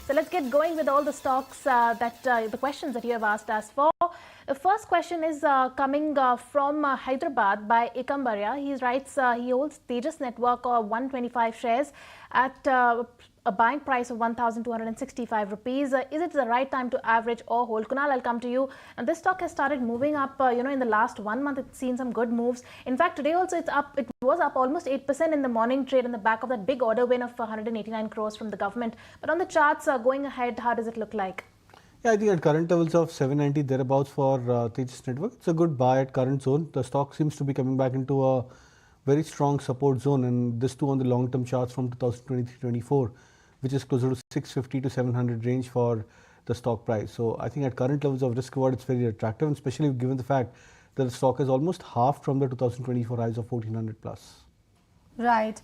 So let's get going with all the stocks the questions that you have asked us for. The first question is coming from Hyderabad by Ikambarya. He writes he holds Tejas Network 125 shares at a buying price of 1,265 rupees. Is it the right time to average or hold? Kunal, I'll come to you. And this stock has started moving up. In the last 1 month, it's seen some good moves. In fact, today also it's up. It was up almost 8% in the morning trade on the back of that big order win of 189 crores from the government. But on the charts, going ahead, how does it look like? Yeah, I think at current levels of 790 thereabouts for Tejas Network, it's a good buy at current zone. The stock seems to be coming back into a very strong support zone, and this too on the long-term charts from 2023-24, which is closer to 650 to 700 range for the stock price. So I think at current levels of risk reward, it's very attractive, and especially given the fact that the stock has almost halved from the 2024 highs of 1400 plus. Right.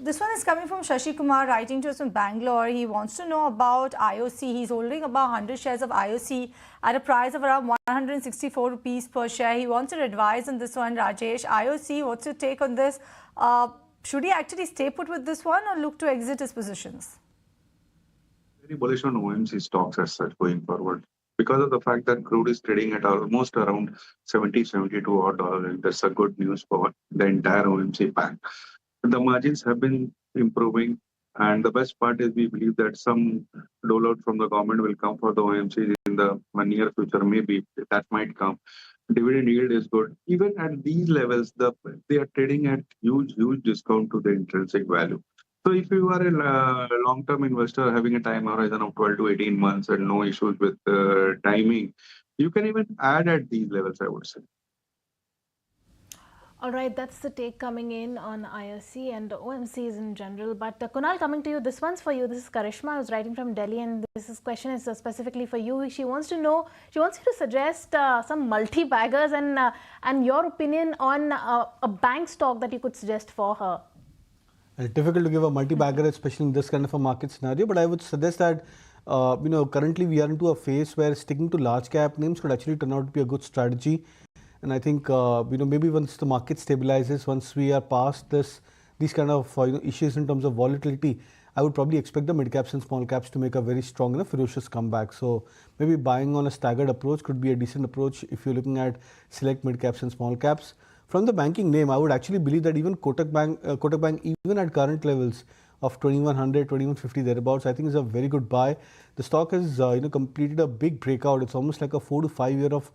This one is coming from Shashi Kumar, writing to us from Bangalore. He wants to know about IOC. He's holding about 100 shares of IOC at a price of around 164 rupees per share. He wants your advice on this one, Rajesh. IOC, what's your take on this? Should he actually stay put with this one or look to exit his positions? Very bullish on OMC stocks as such going forward, because of the fact that crude is trading at almost around 70, 72 odd dollars. That's a good news for the entire OMC pack. The margins have been improving, and the best part is we believe that some rollout from the government will come for the OMC in the near future. Maybe that might come. Dividend yield is good. Even at these levels, they are trading at huge discount to the intrinsic value. So if you are a long-term investor having a time horizon of 12 to 18 months and no issues with timing, you can even add at these levels, I would say. All right, that's the take coming in on IOC and OMCs in general. But Kunal, coming to you, this one's for you. This is Karishma, who's writing from Delhi, and question is specifically for you. She wants you to suggest some multi-baggers and your opinion on a bank stock that you could suggest for her. It's difficult to give a multi-bagger, especially in this kind of a market scenario. But I would suggest that currently we are into a phase where sticking to large cap names could actually turn out to be a good strategy. And I think maybe once the market stabilizes, once we are past these kind of issues in terms of volatility, I would probably expect the mid caps and small caps to make a very strong and ferocious comeback. So maybe buying on a staggered approach could be a decent approach if you're looking at select mid caps and small caps. From the banking name, I would actually believe that even Kotak Bank, even at current levels of 2100, 2150 thereabouts, I think is a very good buy. The stock has completed a big breakout. It's almost like a 4 to 5 year of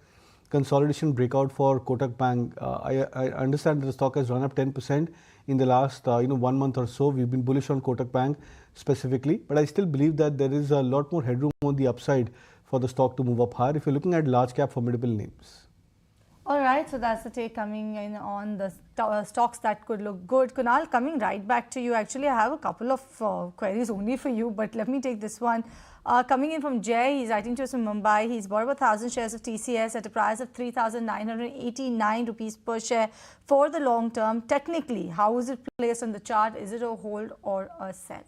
consolidation breakout for Kotak Bank. I understand that the stock has run up 10% in the last 1 month or so. We've been bullish on Kotak Bank specifically, but I still believe that there is a lot more headroom on the upside for the stock to move up higher if you're looking at large cap formidable names. All right, so that's the take coming in on the stocks that could look good. Kunal, coming right back to you. Actually, I have a couple of queries only for you, but let me take this one. Coming in from Jay, he's writing to us from Mumbai. He's bought about 1,000 shares of TCS at a price of 3,989 rupees per share for the long term. Technically, how is it placed on the chart? Is it a hold or a sell?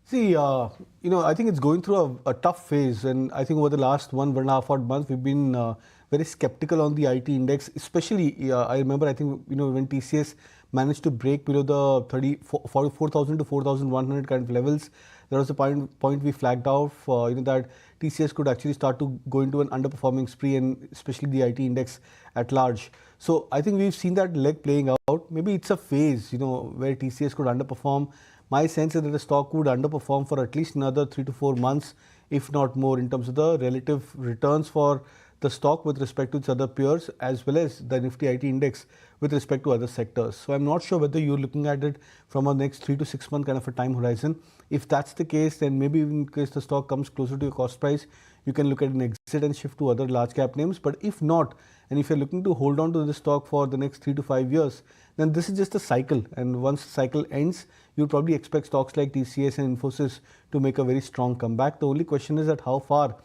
See, I think it's going through a tough phase, and I think over the last 1.5 odd months, we've been very skeptical on the IT index, especially I remember, I think, when TCS managed to break below the 4,000 to 4,100 kind of levels, there was a point we flagged out that TCS could actually start to go into an underperforming spree, and especially the IT index at large. So I think we've seen that leg playing out. Maybe it's a phase, where TCS could underperform. My sense is that the stock would underperform for at least another 3 to 4 months, if not more, in terms of the relative returns for the stock with respect to its other peers, as well as the Nifty IT index with respect to other sectors. So I'm not sure whether you're looking at it from a next 3 to 6 month kind of a time horizon. If that's the case, then maybe in case the stock comes closer to your cost price, you can look at an exit and shift to other large cap names. But if not, and if you're looking to hold on to this stock for the next 3 to 5 years, then this is just a cycle. And once the cycle ends, you'll probably expect stocks like TCS and Infosys to make a very strong comeback. The only question is that how far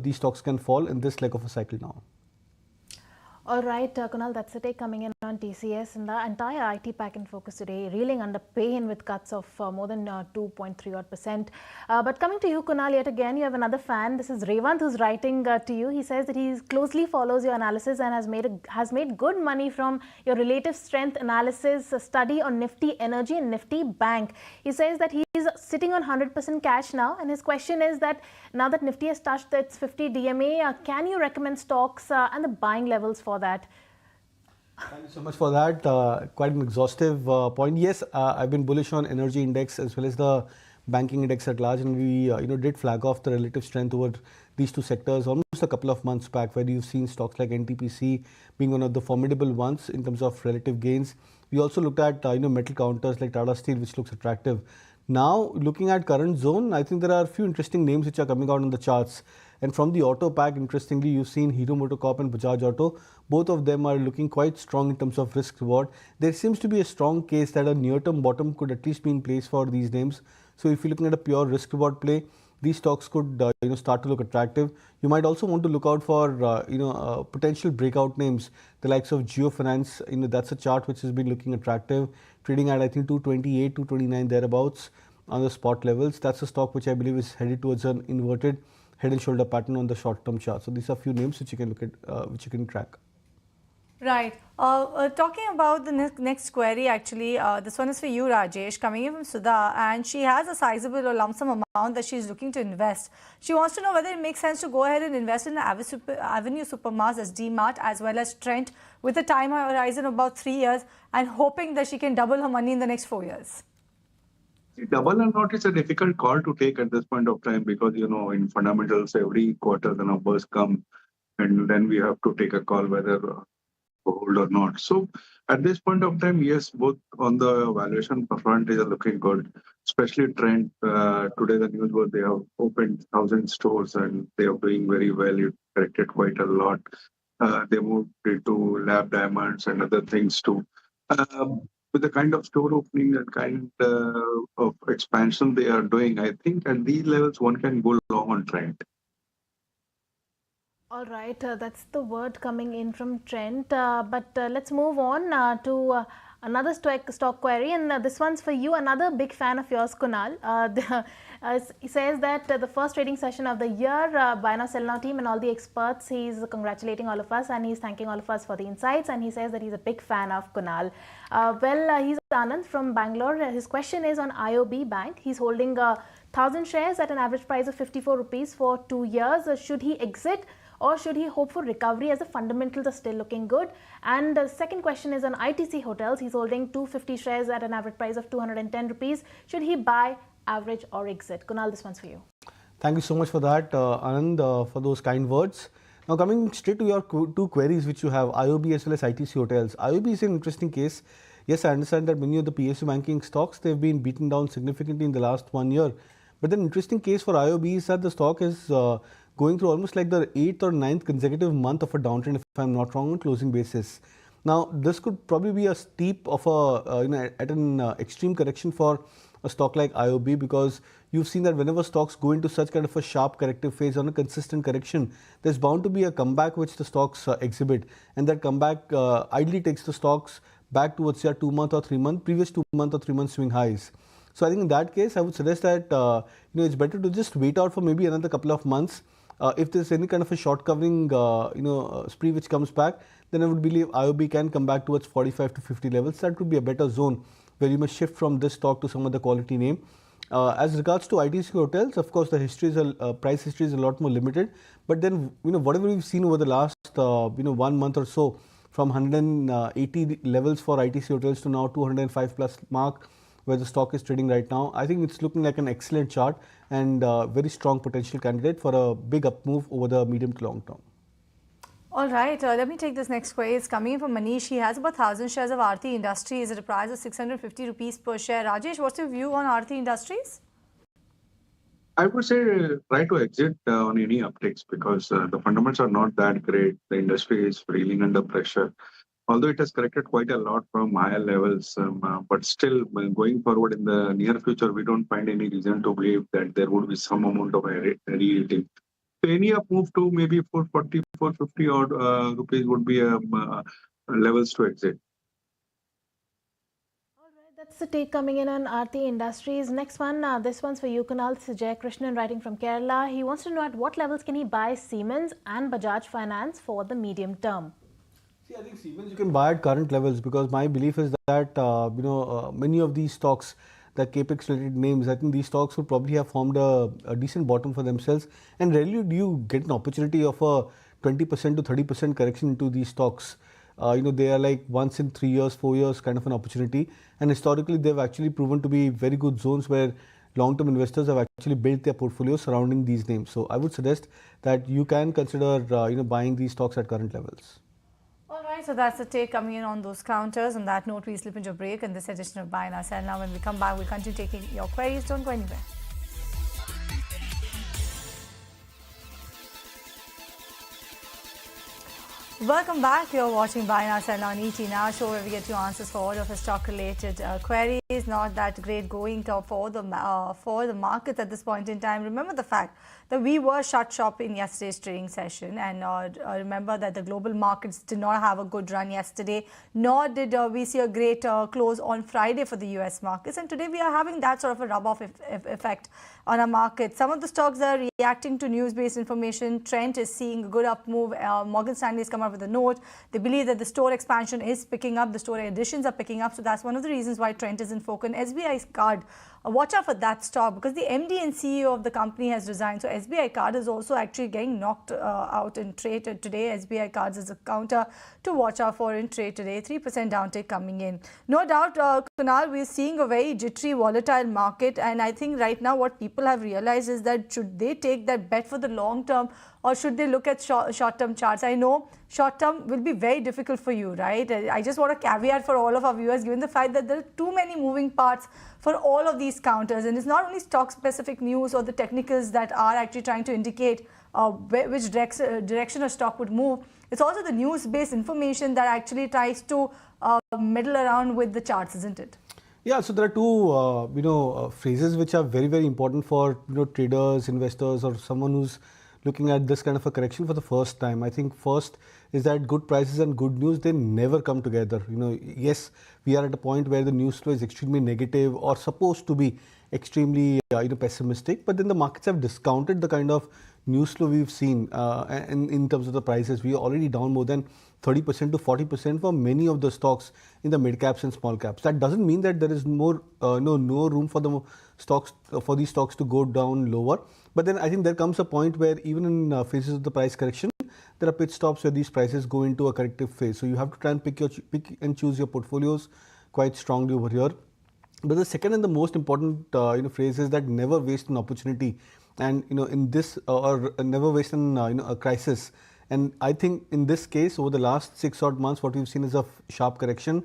these stocks can fall in this leg of a cycle now. All right, Kunal, that's the take coming in on TCS, and the entire IT pack in focus today, reeling under pain with cuts of more than 2.3 odd percent. But coming to you, Kunal, yet again, you have another fan. This is Revant who's writing to you. He says that he closely follows your analysis and has made good money from your relative strength analysis study on Nifty Energy and Nifty Bank. He says that he's sitting on 100% cash now, and his question is that now that Nifty has touched its 50 DMA, can you recommend stocks and the buying levels for that? Thank you so much for that. Quite an exhaustive point. Yes, I've been bullish on energy index as well as the banking index at large, and we did flag off the relative strength over these two sectors almost a couple of months back, where you've seen stocks like NTPC being one of the formidable ones in terms of relative gains. We also looked at metal counters like Tata Steel, which looks attractive. Now, looking at current zone, I think there are a few interesting names which are coming out on the charts. And from the auto pack, interestingly, you've seen Hero MotoCorp and Bajaj Auto. Both of them are looking quite strong in terms of risk reward. There seems to be a strong case that a near-term bottom could at least be in place for these names. So if you're looking at a pure risk reward play, these stocks could start to look attractive. You might also want to look out for potential breakout names, the likes of Geo Finance. That's a chart which has been looking attractive, trading at I think 228, 229 thereabouts on the spot levels. That's a stock which I believe is headed towards an inverted head and shoulder pattern on the short-term chart. So these are a few names which you can look at, which you can track. Right. Talking about the next query, actually, this one is for you, Rajesh, coming in from Sudha, and she has a sizable or lump sum amount that she's looking to invest. She wants to know whether it makes sense to go ahead and invest in Avenue Supermarts as DMart as well as Trent with a time horizon of about 3 years and hoping that she can double her money in the next 4 years. Double or not is a difficult call to take at this point of time because, in fundamentals, every quarter the numbers come and then we have to take a call whether hold or not. So at this point of time, yes, both on the valuation front is looking good, especially Trent. Today the news was they have opened 1,000 stores and they are doing very well. It corrected quite a lot. They moved into lab diamonds and other things too. With the kind of store opening and kind of expansion they are doing, I think at these levels one can go long on Trent. All right, that's the word coming in from Trent. But let's move on to another stock query, and this one's for you. Another big fan of yours, Kunal. He says that the first trading session of the year, Buy Now Sell Now team and all the experts, he's congratulating all of us and he's thanking all of us for the insights, and he says that he's a big fan of Kunal. He's Anand from Bangalore. His question is on IOB Bank. He's holding 1,000 shares at an average price of 54 rupees for 2 years. Should he exit, or should he hope for recovery as the fundamentals are still looking good? And the second question is on ITC Hotels. He's holding 250 shares at an average price of 210 rupees. Should he buy, average, or exit? Kunal, this one's for you. Thank you so much for that, Anand, for those kind words. Now coming straight to your two queries which you have, IOB as well as ITC Hotels. IOB is an interesting case. Yes, I understand that many of the PSU banking stocks, they've been beaten down significantly in the last 1 year. But the interesting case for IOB is that the stock is going through almost like the 8th or 9th consecutive month of a downtrend, if I'm not wrong, on closing basis. Now, this could probably be a steep of at an extreme correction for a stock like IOB, because you've seen that whenever stocks go into such kind of a sharp corrective phase on a consistent correction, there's bound to be a comeback which the stocks exhibit, and that comeback ideally takes the stocks back towards their 2 month or 3 month, previous 2 month or 3 month swing highs. So I think in that case, I would suggest that it's better to just wait out for maybe another couple of months. If there's any kind of a short covering spree which comes back, then I would believe IOB can come back towards 45 to 50 levels. That would be a better zone where you must shift from this stock to some other quality name. As regards to ITC Hotels, of course, the history is price history is a lot more limited. But then whatever we've seen over the last 1 month or so, from 180 levels for ITC Hotels to now 205 plus mark, where the stock is trading right now, I think it's looking like an excellent chart and very strong potential candidate for a big up move over the medium to long term. All right, let me take this next query. It's coming in from Manish. He has about 1,000 shares of Aarti Industries at a price of 650 rupees per share. Rajesh, what's your view on Aarti Industries? I would say try to exit on any upticks because the fundamentals are not that great. The industry is reeling under pressure. Although it has corrected quite a lot from higher levels, but still going forward in the near future, we don't find any reason to believe that there would be some amount of re-rating. So any up move to maybe 440, 450 odd rupees would be levels to exit. All right, that's the take coming in on Aarti Industries. Next one, this one's for you, Kunal. This is Jay Krishnan writing from Kerala. He wants to know at what levels can he buy Siemens and Bajaj Finance for the medium term? See, I think Siemens you can buy at current levels because my belief is that many of these stocks, the capex related names, I think these stocks would probably have formed a decent bottom for themselves. And rarely do you get an opportunity of a 20% to 30% correction into these stocks. They are like once in 3 years, 4 years kind of an opportunity. And historically, they've actually proven to be very good zones where long-term investors have actually built their portfolios surrounding these names. So I would suggest that you can consider buying these stocks at current levels. All right, so that's the take coming in on those counters. On that note, we slip into a break in this edition of Buy Now Sell Now. When we come back, we'll continue taking your queries. Don't go anywhere. Welcome back. You're watching Buy Now Sell Now on ET Now show where we get you answers for all of your stock-related queries. Not that great going for the markets at this point in time. Remember the fact that we were shut shop in yesterday's trading session, and remember that the global markets did not have a good run yesterday, nor did we see a great close on Friday for the US markets, and today we are having that sort of a rub-off effect on our market. Some of the stocks are reacting to news-based information. Trent is seeing a good up move. Morgan Stanley has come up with a note. They believe that the store expansion is picking up, the store additions are picking up, so that's one of the reasons why Trent is in focus. SBI's card, watch out for that stock because the MD and CEO of the company has resigned. So SBI Card is also actually getting knocked out in trade today. SBI Cards is a counter to watch out for in trade today. 3% downtick coming in. No doubt, Kunal, we're seeing a very jittery, volatile market, and I think right now what people have realized is that should they take that bet for the long term or should they look at short-term charts? I know short-term will be very difficult for you, right? I just want a caveat for all of our viewers, given the fact that there are too many moving parts for all of these counters. And it's not only stock-specific news or the technicals that are actually trying to indicate which direction a stock would move. It's also the news-based information that actually tries to meddle around with the charts, isn't it? Yeah, so there are two, phrases which are very, very important for, traders, investors, or someone who's looking at this kind of a correction for the first time. I think first is that good prices and good news, they never come together. Yes, we are at a point where the news flow is extremely negative or supposed to be extremely pessimistic, but then the markets have discounted the kind of news flow we've seen in terms of the prices. We are already down more than 30% to 40% for many of the stocks in the mid caps and small caps. That doesn't mean that there is more no room for the stocks for these stocks to go down lower. But then I think there comes a point where even in phases of the price correction, there are pit stops where these prices go into a corrective phase. So you have to try and pick and choose your portfolios quite strongly over here. But the second and the most important phrase is that never waste an opportunity, and in this or never waste a crisis. And I think in this case, over the last 6 odd months, what we've seen is a sharp correction.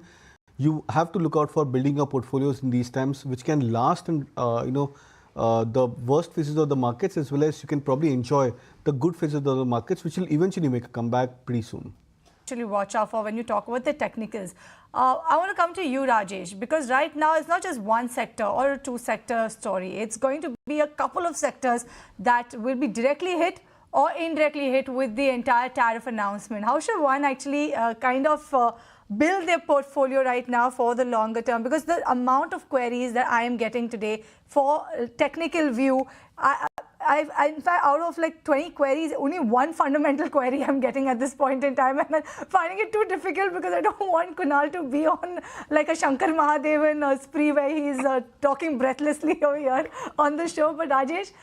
You have to look out for building your portfolios in these times, which can last and the worst phases of the markets, as well as you can probably enjoy the good phases of the markets, which will eventually make a comeback pretty soon. Actually watch out for when you talk about the technicals. I want to come to you, Rajesh, because right now it's not just one sector or a two sector story. It's going to be a couple of sectors that will be directly hit or indirectly hit with the entire tariff announcement. How should one actually build their portfolio right now for the longer term? Because the amount of queries that I am getting today for technical view, in fact, out of like 20 queries, only one fundamental query I'm getting at this point in time, and I'm finding it too difficult because I don't want Kunal to be on like a Shankar Mahadevan spree where he's talking breathlessly over here on the show. But Rajesh,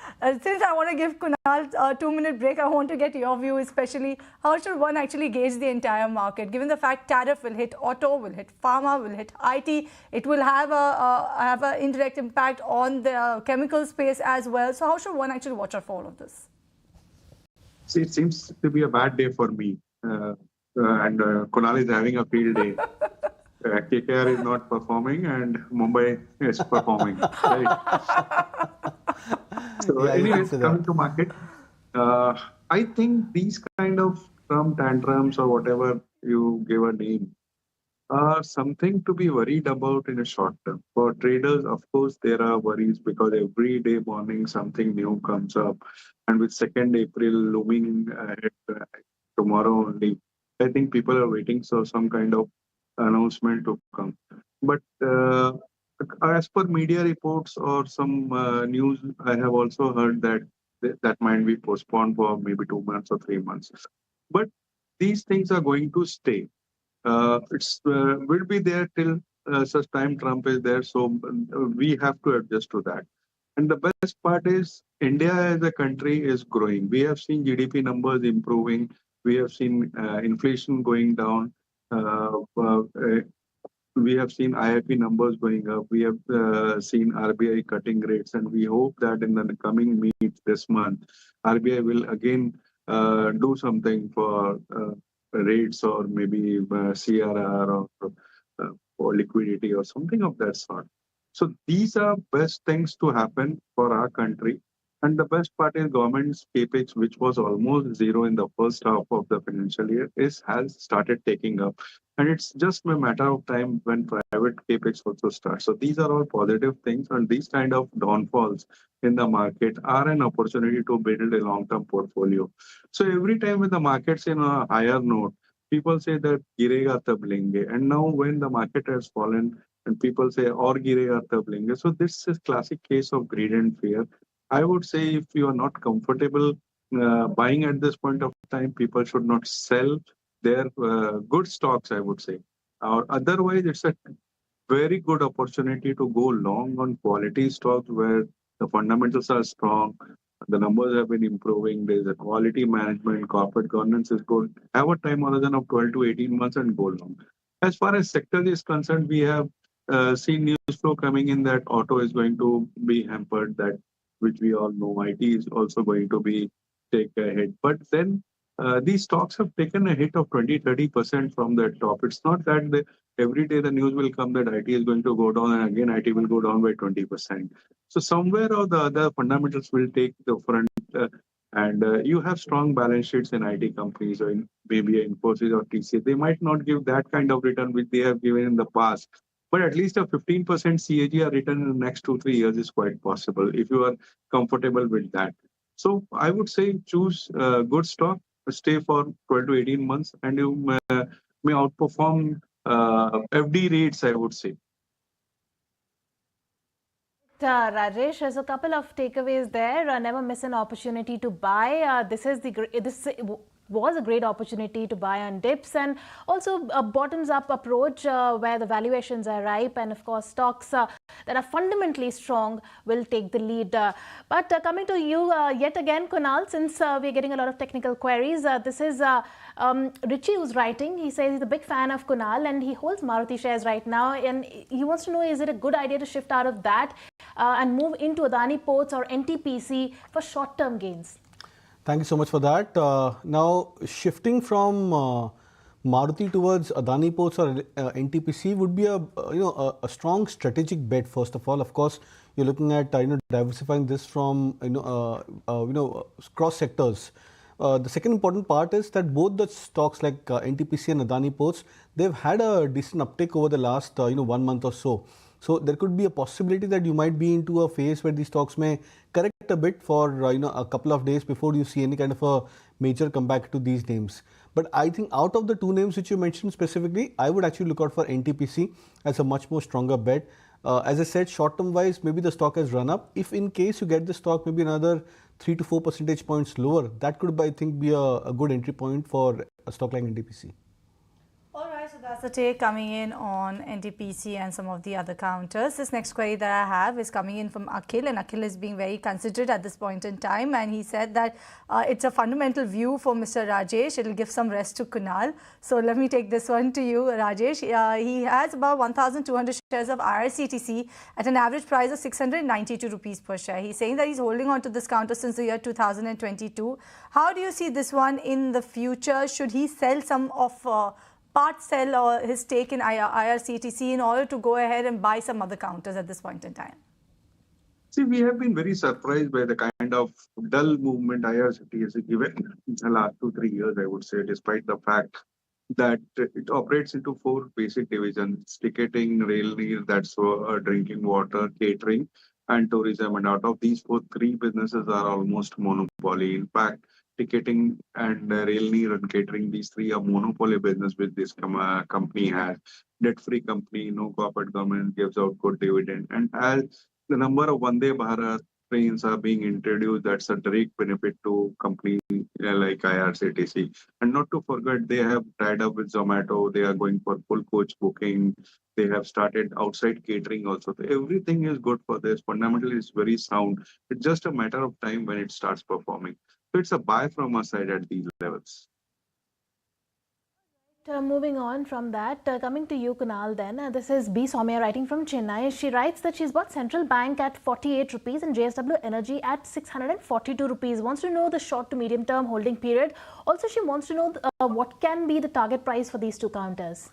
since I want to give Kunal a 2-minute break, I want to get your view, especially how should one actually gauge the entire market, given the fact tariff will hit auto, will hit pharma, will hit IT, it will have an indirect impact on the chemical space as well. So how should one actually watch out for all of this? See, it seems to be a bad day for me. And Kunal is having a field day. KKR is not performing and Mumbai is performing. Right? So anyways, coming to market, I think these kind of Trump tantrums or whatever you give a name are something to be worried about in a short term. For traders, of course, there are worries because every day morning something new comes up. And with 2nd April looming ahead, tomorrow only. I think people are waiting for some kind of announcement to come. But as per media reports or some news, I have also heard that that might be postponed for maybe 2 months or 3 months. But these things are going to stay. It's will be there till such time Trump is there. So we have to adjust to that. And the best part is India as a country is growing. We have seen GDP numbers improving. We have seen inflation going down. We have seen IIP numbers going up. We have seen RBI cutting rates, and we hope that in the coming meet this month, RBI will again do something for rates or maybe CRR or liquidity or something of that sort. So these are best things to happen for our country. And the best part is government's capex, which was almost zero in the first half of the financial year, has started taking up. And it's just a matter of time when private capex also starts. So these are all positive things, and these kind of downfalls in the market are an opportunity to build a long-term portfolio. So every time when the market's in a higher note, people say that girega tab lenge. And now when the market has fallen and people say or girega tab lenge. So this is classic case of greed and fear. I would say if you are not comfortable buying at this point of time, people should not sell their good stocks, I would say. Or otherwise, it's a very good opportunity to go long on quality stocks where the fundamentals are strong, the numbers have been improving, there's a quality management, corporate governance is good. Have a time horizon of 12 to 18 months and go long. As far as sector is concerned, we have seen news flow coming in that auto is going to be hampered, that which we all know IT is also going to be take a hit. But then these stocks have taken a hit of 20-30% from the top. It's not that every day the news will come that IT is going to go down and again IT will go down by 20%. So somewhere or the other fundamentals will take the front. And you have strong balance sheets in IT companies or in maybe Infosys or TCS. They might not give that kind of return which they have given in the past. But at least a 15% CAGR return in the next 2-3 years is quite possible if you are comfortable with that. So I would say choose good stock, stay for 12 to 18 months, and you may outperform FD rates, I would say. Rajesh, there's a couple of takeaways there. Never miss an opportunity to buy. This was a great opportunity to buy on dips, and also a bottoms-up approach where the valuations are ripe, and of course stocks that are fundamentally strong will take the lead. But coming to you yet again, Kunal, since we're getting a lot of technical queries, this is Richie who's writing. He says he's a big fan of Kunal and he holds Maruti shares right now, and he wants to know, is it a good idea to shift out of that and move into Adani Ports or NTPC for short-term gains? Thank you so much for that. Now, shifting from Maruti towards Adani Ports or NTPC would be a strong strategic bet. First of all, of course, you're looking at diversifying this from cross sectors. The second important part is that both the stocks like NTPC and Adani Ports, they've had a decent uptick over the last 1 month or so. So there could be a possibility that you might be into a phase where these stocks may correct a bit for a couple of days before you see any kind of a major comeback to these names. But I think out of the two names which you mentioned specifically, I would actually look out for NTPC as a much more stronger bet. As I said, short-term wise, maybe the stock has run up. If in case you get the stock maybe another 3 to 4 percentage points lower, that could, I think, be a good entry point for a stock like NTPC. So that's the take coming in on NTPC and some of the other counters. This next query that I have is coming in from Akhil, and Akhil is being very considerate at this point in time, and he said that it's a fundamental view for Mr. Rajesh. It'll give some rest to Kunal. So let me take this one to you, Rajesh. He has about 1,200 shares of IRCTC at an average price of 692 rupees per share. He's saying that he's holding on to this counter since the year 2022. How do you see this one in the future? Should he sell some of sell or his stake in IRCTC in order to go ahead and buy some other counters at this point in time? See, we have been very surprised by the kind of dull movement IRCTC has given in the last 2-3 years, I would say, despite the fact that it operates into 4 basic divisions: ticketing, rail neer, that's drinking water, catering, and tourism. And out of these 3 businesses are almost monopoly. In fact, ticketing and rail near and catering, these three are monopoly business which this company has. Debt-free company, no corporate government, gives out good dividend. And as the number of Vande Bharat trains are being introduced, that's a direct benefit to companies like IRCTC. And not to forget, they have tied up with Zomato. They are going for full coach booking. They have started outside catering also. So everything is good for this. Fundamentally, it's very sound. It's just a matter of time when it starts performing. So it's a buy from our side at these levels. Moving on from that, coming to you, Kunal, then. This is B. Soumya writing from Chennai. She writes that she's bought Central Bank at 48 rupees and JSW Energy at 642 rupees. Wants to know the short to medium term holding period. Also, she wants to know what can be the target price for these two counters.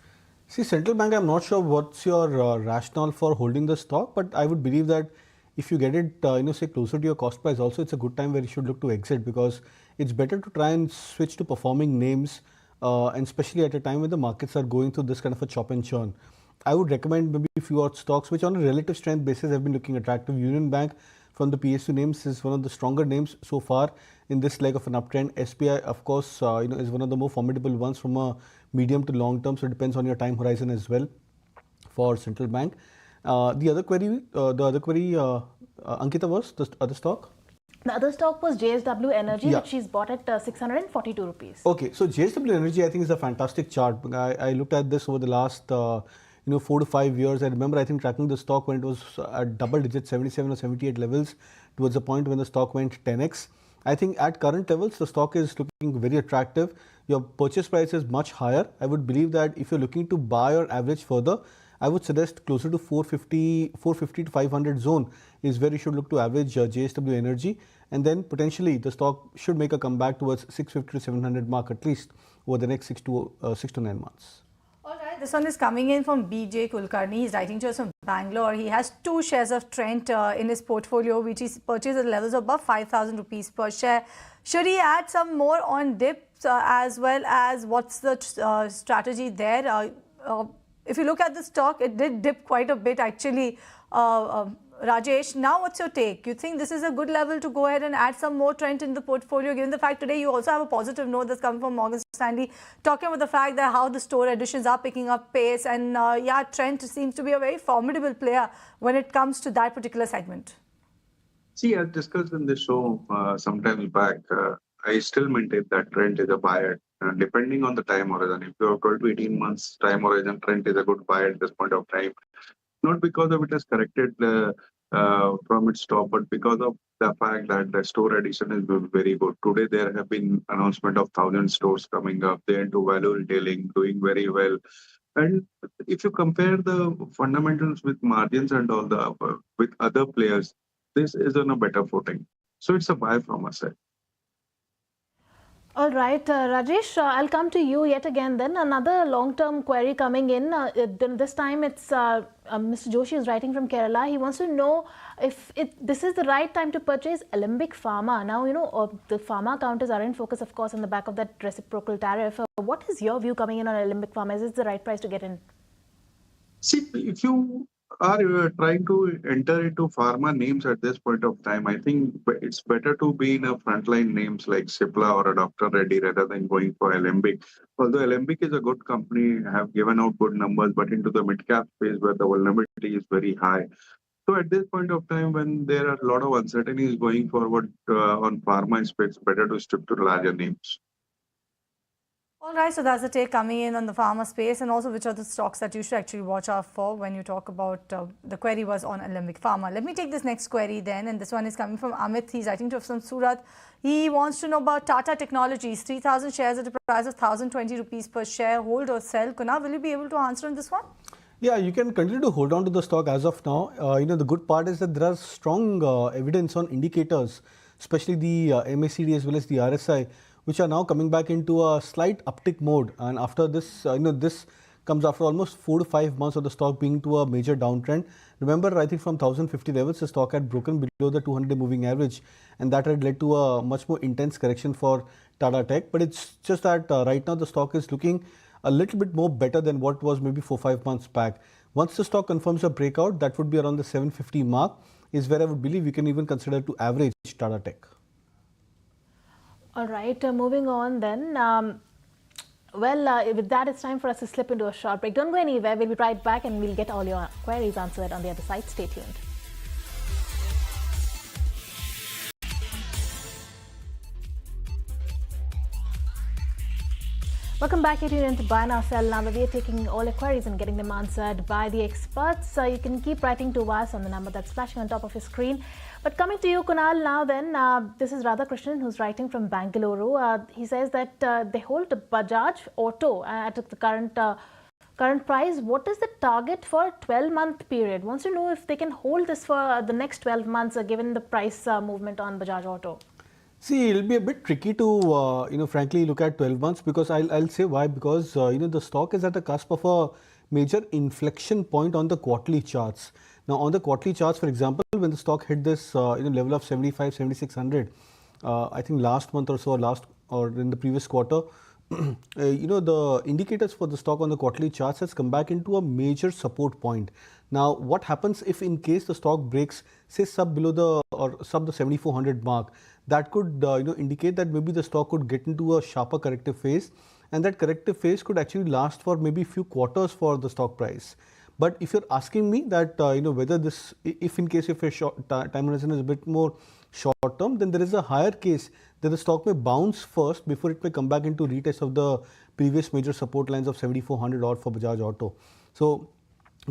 See, Central Bank, I'm not sure what's your rationale for holding the stock, but I would believe that if you get it, say closer to your cost price, also it's a good time where you should look to exit, because it's better to try and switch to performing names, and especially at a time when the markets are going through this kind of a chop and churn. I would recommend maybe a few odd stocks which on a relative strength basis have been looking attractive. Union Bank from the PSU names is one of the stronger names so far in this leg of an uptrend. SBI, of course, is one of the more formidable ones from a medium to long term, so it depends on your time horizon as well for Central Bank. The other query, Ankita, was the other stock? The other stock was JSW Energy, which she's bought at 642 rupees. Okay, so JSW Energy, I think, is a fantastic chart. I looked at this over the last 4 to 5 years. I remember, I think, tracking the stock when it was at double digit 77 or 78 levels, towards the point when the stock went 10x. I think at current levels, the stock is looking very attractive. Your purchase price is much higher. I would believe that if you're looking to buy or average further, I would suggest closer to 450 to 500 zone is where you should look to average JSW Energy, and then potentially the stock should make a comeback towards 650 to 700 mark at least over the next 6 to 9 months. All right, this one is coming in from BJ Kulkarni. He's writing to us from Bangalore. He has 2 shares of Trent in his portfolio, which he's purchased at levels of above 5,000 rupees per share. Should he add some more on dips, as well as what's the strategy there? If you look at the stock, it did dip quite a bit actually. Rajesh, now what's your take? You think this is a good level to go ahead and add some more Trent in the portfolio, given the fact today you also have a positive note that's coming from Morgan Stanley, talking about the fact that how the store additions are picking up pace, and yeah, Trent seems to be a very formidable player when it comes to that particular segment. See, as discussed in the show sometimes back, I still maintain that Trent is a buyer. Depending on the time horizon, if you have 12 to 18 months time horizon, Trent is a good buy at this point of time. Not because of it has corrected from its top, but because of the fact that the store addition is very good. Today, there have been announcement of 1,000 stores coming up. They into value retailing, doing very well. And if you compare the fundamentals with margins and all the with other players, this is on a better footing. So it's a buy from our side. All right, Rajesh, I'll come to you yet again then. Another long-term query coming in. This time it's Mr. Joshi is writing from Kerala. He wants to know if this is the right time to purchase Alembic Pharma. Now, the pharma counters are in focus, of course, on the back of that reciprocal tariff. What is your view coming in on Alembic Pharma? Is this the right price to get in? See, if you are trying to enter into pharma names at this point of time, I think it's better to be in a frontline names like Cipla or a Dr. Reddy rather than going for Alembic. Although Alembic is a good company, have given out good numbers, but into the mid-cap space where the vulnerability is very high. So at this point of time, when there are a lot of uncertainties going forward on pharma space, it's better to stick to larger names. All right, so that's the take coming in on the pharma space, and also which are the stocks that you should actually watch out for when you talk about the query was on Alembic Pharma. Let me take this next query then, and this one is coming from Amit. He's writing to us from Surat. He wants to know about Tata Technologies, 3,000 shares at a price of 1,020 rupees per share. Hold or sell? Kunal, will you be able to answer on this one? Yeah, you can continue to hold on to the stock as of now. The good part is that there are strong evidence on indicators, especially the MACD as well as the RSI, which are now coming back into a slight uptick mode. And after this, this comes after almost 4 to 5 months of the stock being to a major downtrend. Remember, I think from 1,050 levels, the stock had broken below the 200-day moving average, and that had led to a much more intense correction for Tata Tech. But it's just that right now the stock is looking a little bit more better than what was maybe 4 or 5 months back. Once the stock confirms a breakout, that would be around the 750 mark, is where I would believe you can even consider to average Tata Tech. All right, moving on then. With that, it's time for us to slip into a short break. Don't go anywhere. We'll be right back and we'll get all your queries answered on the other side. Stay tuned. Welcome back. You're tuned into Buy Now Sell Now, where we are taking all your queries and getting them answered by the experts. You can keep writing to us on the number that's flashing on top of your screen. But coming to you, Kunal, now then, this is Radhakrishnan who's writing from Bangalore. He says that they hold Bajaj Auto at the current price. What is the target for 12-month period? Wants to know if they can hold this for the next 12 months, given the price movement on Bajaj Auto. See, it'll be a bit tricky to, frankly, look at 12 months because I'll say why. Because, the stock is at the cusp of a major inflection point on the quarterly charts. Now, on the quarterly charts, for example, when the stock hit this, level of 75, 7600, I think last month or so, or in the previous quarter, the indicators for the stock on the quarterly charts has come back into a major support point. Now, what happens if in case the stock breaks, say, sub the 7400 mark? That could indicate that maybe the stock could get into a sharper corrective phase, and that corrective phase could actually last for maybe few quarters for the stock price. But if you're asking me that whether this, if in case if a short time horizon is a bit more short term, then there is a higher case that the stock may bounce first before it may come back into retest of the previous major support lines of 7400 odd for Bajaj Auto. So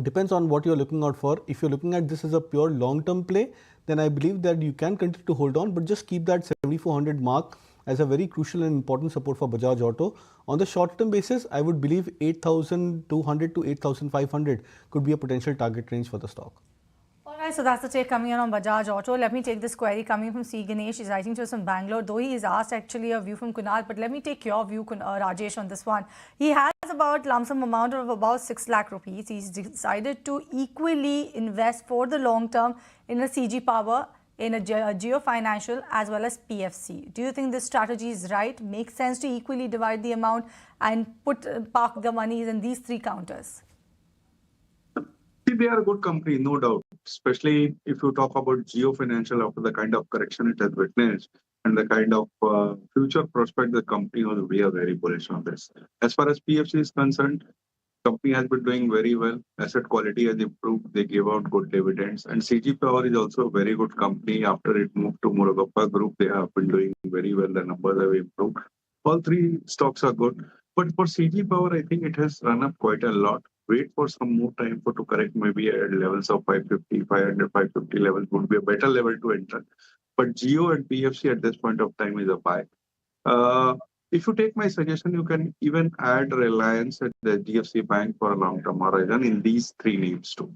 depends on what you're looking out for. If you're looking at this as a pure long-term play, then I believe that you can continue to hold on, but just keep that 7400 mark as a very crucial and important support for Bajaj Auto. On the short-term basis, I would believe 8200 to 8500 could be a potential target range for the stock. Alright, so that's the take coming in on Bajaj Auto. Let me take this query coming from C. Ganesh. He's writing to us from Bangalore, though he is asked actually a view from Kunal, but let me take your view, Rajesh, on this one. He has about lump sum amount of about 6 lakh rupees. He's decided to equally invest for the long term in a CG Power, in a Geo Financial as well as PFC. Do you think this strategy is right? Makes sense to equally divide the amount and park the monies in these three counters? See, they are a good company, no doubt, especially if you talk about Geo Financial after the kind of correction it has witnessed and the kind of future prospect the company has. We are very bullish on this. As far as PFC is concerned, company has been doing very well. Asset quality has improved. They give out good dividends. And CG Power is also a very good company. After it moved to Murugappa Group, they have been doing very well. The numbers have improved. All three stocks are good. But for CG Power, I think it has run up quite a lot. Wait for some more time to correct, maybe at levels of 550, 500, 550 levels would be a better level to enter. But Geo and PFC at this point of time is a buy. If you take my suggestion, you can even add Reliance at the HDFC Bank for a long-term horizon in these three names too.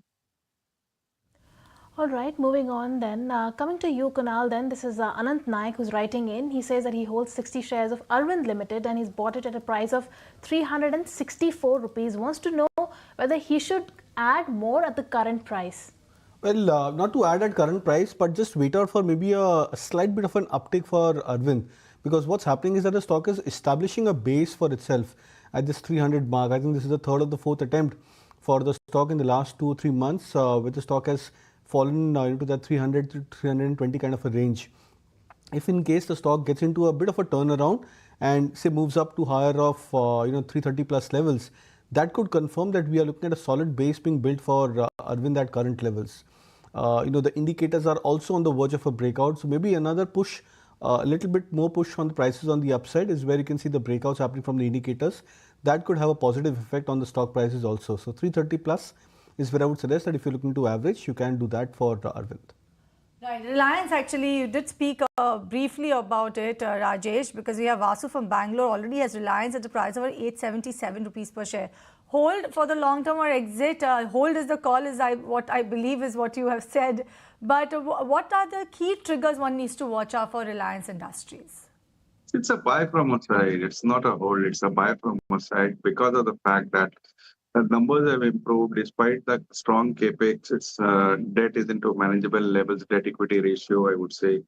All right, moving on then. Coming to you, Kunal, then this is Anant Naik who's writing in. He says that he holds 60 shares of Arvind Limited and he's bought it at a price of 364 rupees. Wants to know whether he should add more at the current price. Well, not to add at current price, but just wait out for maybe a slight bit of an uptick for Arvind. Because what's happening is that the stock is establishing a base for itself at this 300 mark. I think this is the third or the fourth attempt for the stock in the last 2 or 3 months, where the stock has fallen into that 300 to 320 kind of a range. If in case the stock gets into a bit of a turnaround and say moves up to higher of 330 plus levels, that could confirm that we are looking at a solid base being built for Arvind at current levels. The indicators are also on the verge of a breakout, so maybe another push. A little bit more push on the prices on the upside is where you can see the breakouts happening from the indicators. That could have a positive effect on the stock prices also. So 330 plus is where I would suggest that if you're looking to average, you can do that for Arvind. Right, Reliance actually, you did speak briefly about it, Rajesh, because we have Vasu from Bangalore already has Reliance at the price of 877 rupees per share. Hold for the long term or exit? Hold is the call, is what I believe is what you have said. But what are the key triggers one needs to watch out for Reliance Industries? It's a buy from a side. It's not a hold. It's a buy from a side because of the fact that the numbers have improved despite the strong capex. Its debt is into manageable levels, debt equity ratio, I would say.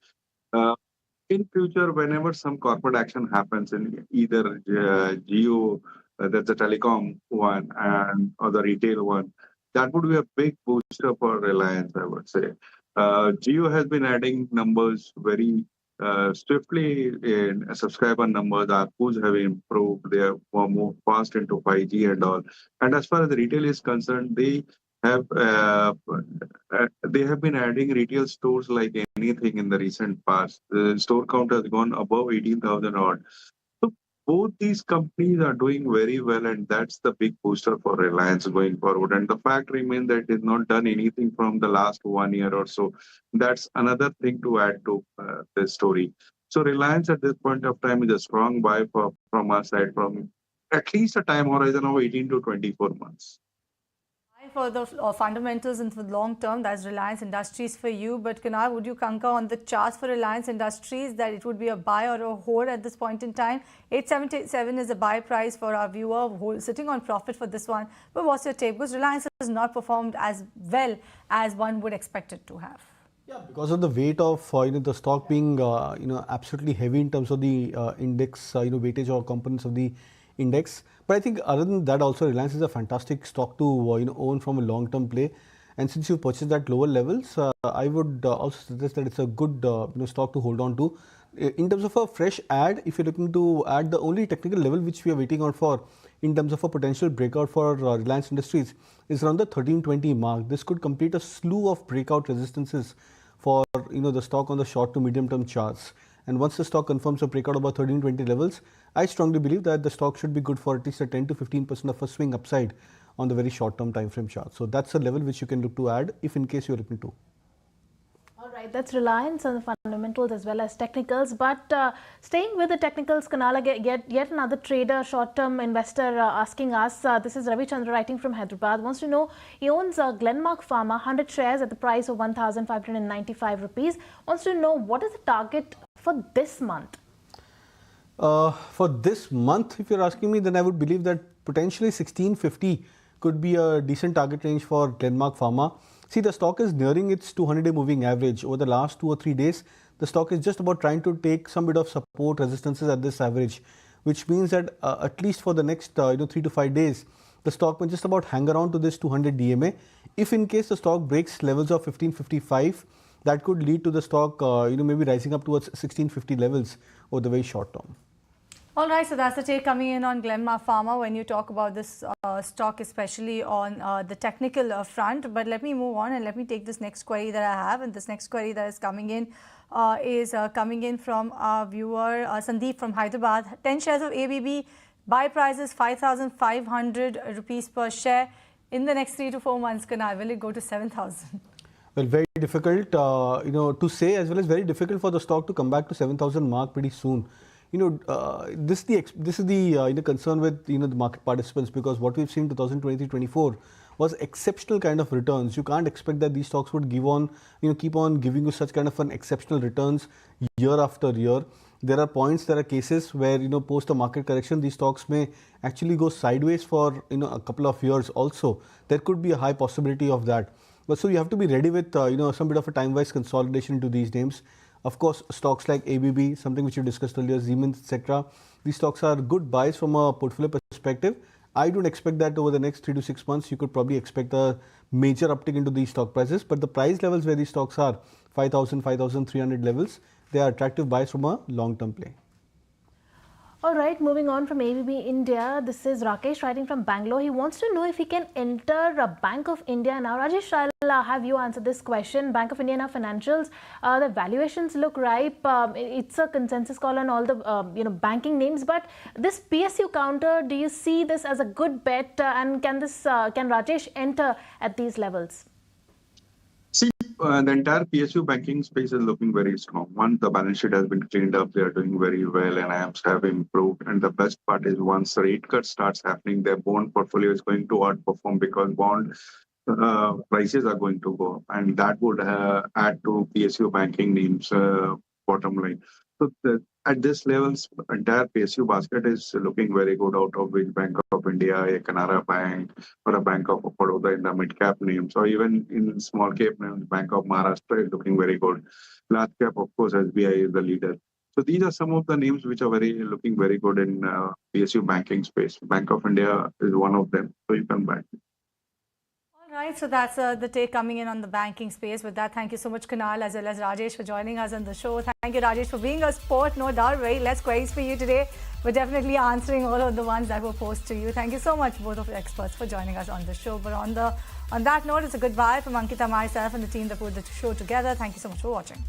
In future, whenever some corporate action happens in either Geo, that's the telecom one, or the retail one, that would be a big booster for Reliance, I would say. Geo has been adding numbers very swiftly in subscriber numbers. ARPUs have improved. They have moved fast into 5G and all. And as far as the retail is concerned, have they have been adding retail stores like anything in the recent past. The store count has gone above 18,000 odd. So both these companies are doing very well, and that's the big booster for Reliance going forward. And the fact remains that it has not done anything from the last 1 year or so. That's another thing to add to this story. So Reliance at this point of time is a strong buy from our side from at least a time horizon of 18 to 24 months. For the fundamentals and for the long term, that's Reliance Industries for you. But Kunal, would you concur on the charts for Reliance Industries that it would be a buy or a hold at this point in time? 877 is a buy price for our viewer, sitting on profit for this one. But what's your take? Because Reliance has not performed as well as one would expect it to have. Yeah, because of the weight of the stock being absolutely heavy in terms of the index weightage or components of the index. But I think other than that, also Reliance is a fantastic stock to own from a long-term play. And since you purchased at lower levels, I would also suggest that it's a good stock to hold on to. In terms of a fresh add, if you're looking to add, the only technical level which we are waiting on for in terms of a potential breakout for Reliance Industries is around the 1320 mark. This could complete a slew of breakout resistances for the stock on the short to medium term charts. And once the stock confirms a breakout about 1320 levels, I strongly believe that the stock should be good for at least a 10 to 15% of a swing upside on the very short term time frame chart. So that's a level which you can look to add if in case you're looking to. All right, that's Reliance on the fundamentals as well as technicals. But staying with the technicals, Kunal, yet another trader, short-term investor asking us, this is Ravi Chandra writing from Hyderabad, wants to know, he owns Glenmark Pharma, 100 shares at the price of 1,595 rupees. Wants to know what is the target for this month? For this month, if you're asking me, then I would believe that potentially 1650 could be a decent target range for Glenmark Pharma. See, the stock is nearing its 200-day moving average. Over the last 2 or 3 days, the stock is just about trying to take some bit of support resistances at this average, which means that at least for the next 3 to 5 days, the stock will just about hang around to this 200 DMA. If in case the stock breaks levels of 1555, that could lead to the stock maybe rising up towards 1650 levels over the very short term. All right, so that's the take coming in on Glenmark Pharma when you talk about this stock, especially on the technical front. But let me move on and let me take this next query that I have. And this next query that is coming in from our viewer Sandeep from Hyderabad. 10 shares of ABB, buy price is 5,500 rupees per share. In the next 3 to 4 months, Kunal, will it go to 7,000? Well, very difficult, to say, as well as very difficult for the stock to come back to 7,000 mark pretty soon. This is the concern with the market participants, because what we've seen 2023-24 was exceptional kind of returns. You can't expect that these stocks would keep on giving you such kind of an exceptional returns year after year. There are cases where post a market correction, these stocks may actually go sideways for a couple of years. Also, there could be a high possibility of that. But so you have to be ready with some bit of a time-wise consolidation into these names. Of course, stocks like ABB, something which you discussed earlier, Siemens, etc. These stocks are good buys from a portfolio perspective. I don't expect that over the next 3 to 6 months, you could probably expect a major uptick into these stock prices. But the price levels where these stocks are, 5,000, 5,300 levels, they are attractive buys from a long-term play. All right, moving on from ABB India, this is Rakesh writing from Bangalore. He wants to know if he can enter Bank of India now. Rajesh, I'll have you answer this question. Bank of India now financials, the valuations look ripe. It's a consensus call on all the banking names. But this PSU counter, do you see this as a good bet? And can Rajesh enter at these levels? See, the entire PSU banking space is looking very strong. One, the balance sheet has been cleaned up. They are doing very well, and IMs have improved. And the best part is once the rate cut starts happening, their bond portfolio is going to outperform because bond prices are going to go up. And that would add to PSU banking names bottom line. So at this levels, entire PSU basket is looking very good, out of which Bank of India, a Canara Bank, or a Bank of Baroda in the mid-cap names, or even in small-cap names, Bank of Maharashtra is looking very good. Large cap, of course, SBI is the leader. So these are some of the names which are looking very good in PSU banking space. Bank of India is one of them, so you can buy. All Right, so that's the take coming in on the banking space. With that, thank you so much, Kunal, as well as Rajesh, for joining us on the show. Thank you, Rajesh, for being a sport. No doubt, very less queries for you today. We're definitely answering all of the ones that were posed to you. Thank you so much, both of the experts, for joining us on the show. But on that note, it's a goodbye from Ankita, myself, and the team that put the show together. Thank you so much for watching.